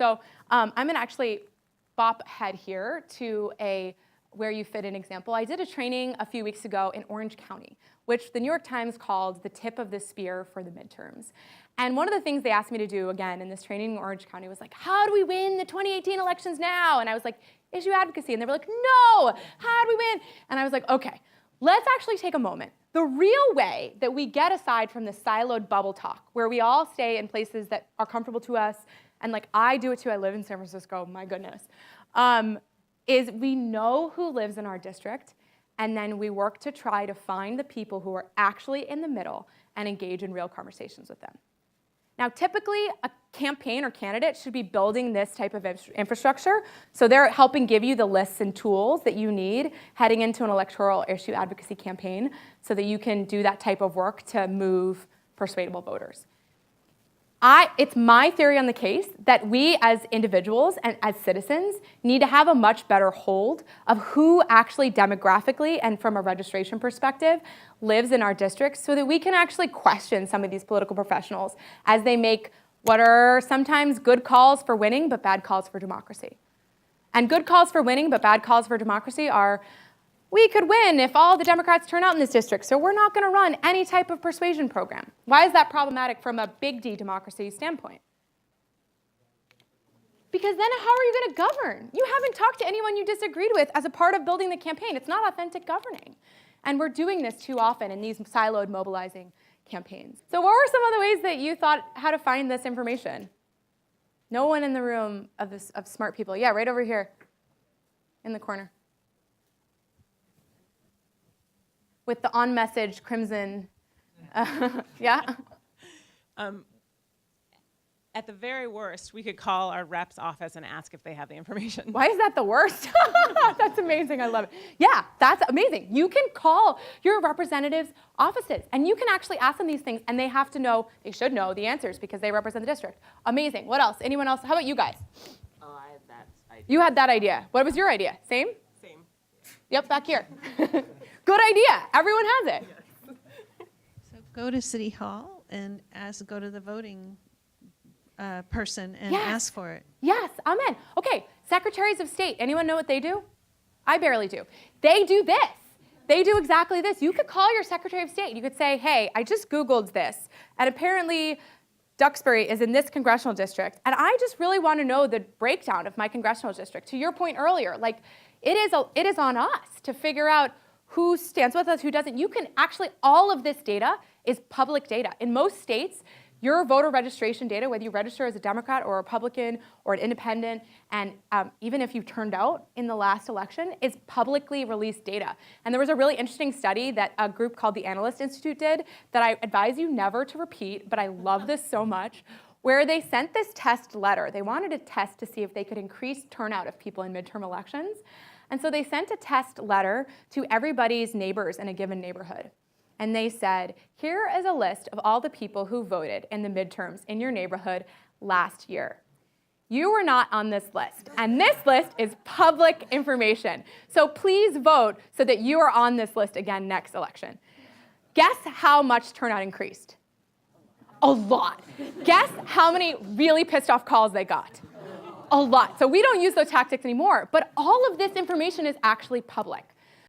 So I'm going to actually bop ahead here to a where you fit in example. I did a training a few weeks ago in Orange County, which the New York Times called the tip of the spear for the midterms. And one of the things they asked me to do, again, in this training in Orange County was like, how do we win the 2018 elections now? And I was like, issue advocacy. And they were like, no, how do we win? And I was like, okay, let's actually take a moment. The real way that we get aside from the siloed bubble talk, where we all stay in places that are comfortable to us, and like I do it too, I live in San Francisco, my goodness, is we know who lives in our district, and then we work to try to find the people who are actually in the middle and engage in real conversations with them. Now, typically, a campaign or candidate should be building this type of infrastructure, so they're helping give you the lists and tools that you need heading into an electoral issue advocacy campaign so that you can do that type of work to move persuadable voters. It's my theory on the case that we as individuals and as citizens need to have a much better hold of who actually demographically and from a registration perspective lives in our districts so that we can actually question some of these political professionals as they make what are sometimes good calls for winning but bad calls for democracy. And good calls for winning but bad calls for democracy are, we could win if all the Democrats turn out in this district, so we're not going to run any type of persuasion program. Why is that problematic from a big D democracy standpoint? Because then how are you going to govern? You haven't talked to anyone you disagreed with as a part of building the campaign. It's not authentic governing. And we're doing this too often in these siloed mobilizing campaigns. So what were some of the ways that you thought how to find this information? No one in the room of smart people. Yeah, right over here in the corner. With the on-message crimson, yeah? At the very worst, we could call our rep's office and ask if they have the information. Why is that the worst? That's amazing, I love it. Yeah, that's amazing. You can call your representatives' offices and you can actually ask them these things and they have to know, they should know the answers because they represent the district. Amazing, what else? Anyone else? How about you guys? Oh, I had that idea. You had that idea. What was your idea? Same? Same. Yep, back here. Good idea. Everyone has it. So go to City Hall and go to the voting person and ask for it. Yes, I'm in. Okay, secretaries of state. Anyone know what they do? I barely do. They do this. They do exactly this. You could call your secretary of state. You could say, hey, I just Googled this, and apparently Duxbury is in this congressional district, and I just really want to know the breakdown of my congressional district. To your point earlier, like it is on us to figure out who stands with us, who doesn't. You can actually, all of this data is public data. In most states, your voter registration data, whether you register as a Democrat or a Republican or an independent, and even if you turned out in the last election, is publicly released data. And there was a really interesting study that a group called the Analyst Institute did that I advise you never to repeat, but I love this so much, where they sent this test letter. They wanted to test to see if they could increase turnout of people in midterm elections. And so they sent a test letter to everybody's neighbors in a given neighborhood. And they said, here is a list of all the people who voted in the midterms in your neighborhood last year. You were not on this list, and this list is public information. So please vote so that you are on this list again next election. Guess how much turnout increased? A lot. Guess how many really pissed off calls they got? A lot. So we don't use those tactics anymore, but all of this information is actually public.